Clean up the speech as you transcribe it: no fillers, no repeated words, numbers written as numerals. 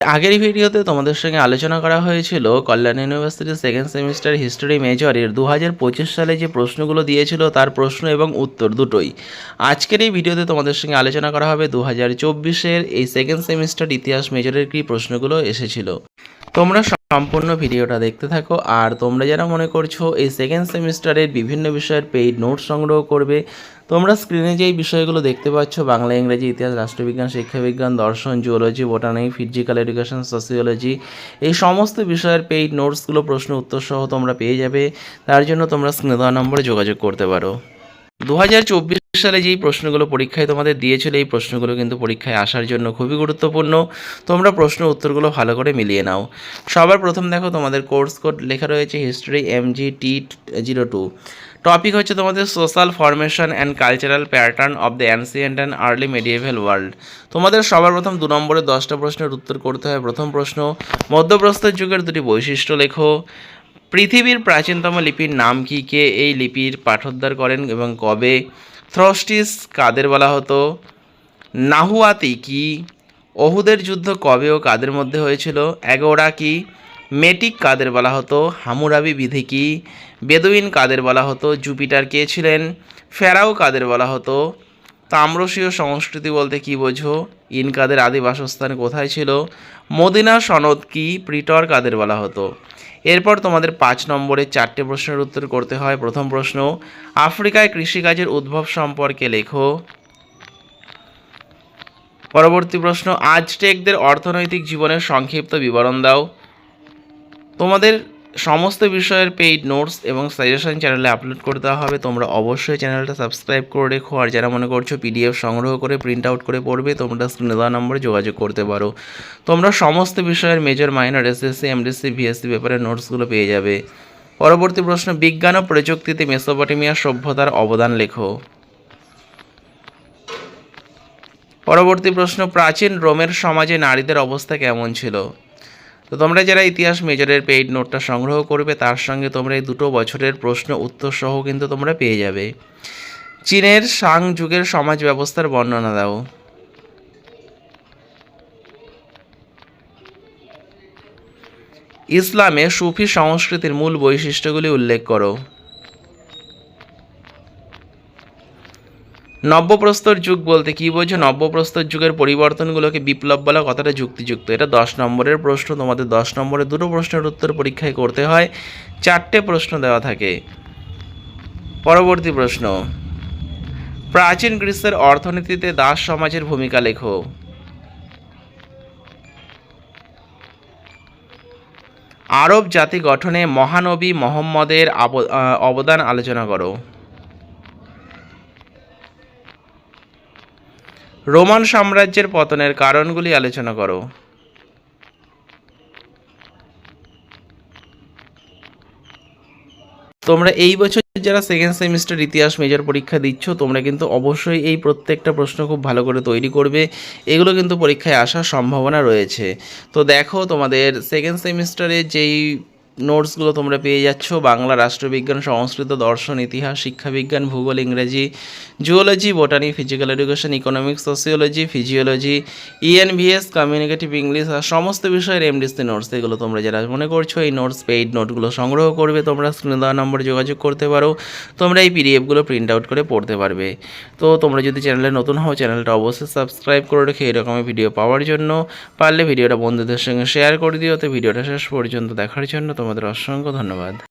আগের ভিডিওতে তোমাদের সঙ্গে আলোচনা করা হয়েছিল কল্যাণ ইউনিভার্সিটির সেকেন্ড সেমিস্টার হিস্টোরি মেজরের 2025 সালে যে প্রশ্নগুলো দিয়েছিল তার প্রশ্ন এবং উত্তর দুটোই। আজকের এই ভিডিওতে তোমাদের সঙ্গে আলোচনা করা হবে 2024-এর এই সেকেন্ড সেমিস্টার ইতিহাস মেজরের কী প্রশ্নগুলো এসেছিল। তোমরা সম্পূর্ণ ভিডিওটা দেখতে থাকো। আর তোমরা যারা মনে করছো এই সেকেন্ড সেমিস্টারের বিভিন্ন বিষয়ের পেইড নোট সংগ্রহ করবে, তোমরা স্ক্রিনে যেই বিষয়গুলো দেখতে পাচ্ছ বাংলা, ইংরেজি, ইতিহাস, রাষ্ট্রবিজ্ঞান, শিক্ষাবিজ্ঞান, দর্শন, geology, botany, physical education, sociology, এই সমস্ত বিষয়ের পেইড নোটসগুলো প্রশ্ন উত্তর সহ তোমরা পেয়ে যাবে। তার জন্য তোমরা স্ক্রিনে দেওয়া নম্বরে যোগাযোগ করতে পারো। 2024 সালে যেই প্রশ্নগুলো পরীক্ষায় তোমাদের দিয়েছিল এই প্রশ্নগুলো কিন্তু পরীক্ষায় আসার জন্য খুবই গুরুত্বপূর্ণ। তোমরা প্রশ্ন উত্তরগুলো ভালো করে মিলিয়ে নাও। সবার প্রথম দেখো তোমাদের কোর্স কোড লেখা রয়েছে হিস্ট্রি MGT02। টপিক হচ্ছে তোমাদের social formation and cultural pattern of the ancient and early মেডিয়েভাল world. তোমাদের সবার প্রথম 2 নম্বরে 10টা প্রশ্নের উত্তর করতে হয়। প্রথম প্রশ্ন, মধ্যপ্রস্তর যুগের দুটি বৈশিষ্ট্য লেখো। পৃথিবীর প্রাচীনতম লিপির নাম কি? কে এই লিপির পাঠোদ্ধার করেন এবং কবে? থ্রস্টিস কাদের বলা হতো? নাহুয়াতি কি? অহুদের যুদ্ধ কবে ও কাদের মধ্যে হয়েছিল? অ্যাগোরা কি? মেটিক কাদের বলা হতো? হামুরাবি বিধি কি? বেদুইন কাদের বলা হতো? জুপিটার কে ছিলেন? ফেরাও কাদের বলা হতো? তাম্রশীয় সংস্কৃতি বলতে কি বোঝো? ইনকাদের আদি বাসস্থান কোথায় ছিল? মদিনা সনদ কি? প্রিটর কাদের বলা হতো? এরপর তোমাদের 5 নম্বরে 4টে প্রশ্নের উত্তর করতে হয়। প্রথম প্রশ্ন, আফ্রিকায় কৃষিকাজের উদ্ভব সম্পর্কে লেখো। পরবর্তী প্রশ্ন, আজটেকদের অর্থনৈতিক জীবনের সংক্ষিপ্ত বিবরণ দাও। তোমাদের সমস্ত বিষয়ের পেইড নোটস এবং সাজেশন চ্যানেলে আপলোড করে দেওয়া হবে। তোমরা অবশ্যই চ্যানেলটা সাবস্ক্রাইব করে রেখো। আর যারা মনে করছো পিডিএফ সংগ্রহ করে প্রিন্ট আউট করে পড়বে, তোমরা স্ক্রিনে দেওয়া নম্বরে যোগাযোগ করতে পারো। তোমরা সমস্ত বিষয়ের major, minor, SSC, MDC, VSC পেপারের নোটসগুলো পেয়ে যাবে। পরবর্তী প্রশ্ন, বিজ্ঞান ও প্রযুক্তিতে মেসোপটেমিয়া সভ্যতার অবদান লেখো। পরবর্তী প্রশ্ন, প্রাচীন রোমের সমাজে নারীদের অবস্থা কেমন ছিল? তো তোমরা যারা ইতিহাস মেজরের পেইড নোটটা সংগ্রহ করবে তার সঙ্গে তোমরা এই 2 বছরের প্রশ্ন উত্তর সহ কিন্তু তোমরা পেয়ে যাবে। চীনের সাং যুগের সমাজ ব্যবস্থার বর্ণনা দাও। ইসলামে সুফি সংস্কৃতির মূল বৈশিষ্ট্যগুলি উল্লেখ করো। নব্যপ্রস্তর যুগ বলতে কী বোঝো? নব্যপ্রস্তর যুগের পরিবর্তনগুলোকে বিপ্লব বলা কথাটা যুক্তিযুক্ত। এটা 10 নম্বরের প্রশ্ন। তোমাদের 10 নম্বরে 2 প্রশ্নের উত্তর পরীক্ষায় করতে হয়। 4টে প্রশ্ন দেওয়া থাকে। পরবর্তী প্রশ্ন, প্রাচীন গ্রিসের অর্থনীতিতে দাস সমাজের ভূমিকা লেখো। আরব জাতি গঠনে মহানবী মোহাম্মদের অবদান আলোচনা করো। রোমান সাম্রাজ্যের পতনের কারণগুলি আলোচনা করো। তোমরা এই বছর যারা সেকেন্ড সেমিস্টার ইতিহাস মেজর পরীক্ষা দিচ্ছ, তোমরা কিন্তু অবশ্যই এই প্রত্যেকটা প্রশ্ন খুব ভালো করে তৈরি করবে। এগুলো কিন্তু পরীক্ষায় আসার সম্ভাবনা রয়েছে। তো দেখো, তোমাদের সেকেন্ড সেমিস্টারে যেই নোটসগুলো তোমরা পেয়ে যাচ্ছ, বাংলা, রাষ্ট্রবিজ্ঞান, সংস্কৃত, দর্শন, ইতিহাস, শিক্ষাবিজ্ঞান, ভূগোল, ইংরেজি, geology, botany, physical education, economics, sociology, physiology, ENVS, communicative English আর সমস্ত বিষয়ের এমডিসি নোটস, এগুলো তোমরা যারা মনে করছো এই নোটস পেইড নোটগুলো সংগ্রহ করবে, তোমরা স্ক্রিনে দেওয়া নম্বরে যোগাযোগ করতে পারো। তোমরা এই পিডিএফগুলো প্রিন্ট আউট করে পড়তে পারবে। তো তোমরা যদি চ্যানেলে নতুন হও, চ্যানেলটা অবশ্যই সাবস্ক্রাইব করে রেখে এরকমই ভিডিও পাওয়ার জন্য পারলে ভিডিওটা বন্ধুদের সঙ্গে শেয়ার করে দিও। তো ভিডিওটা শেষ পর্যন্ত দেখার জন্য তোমাদের অসংখ্য ধন্যবাদ।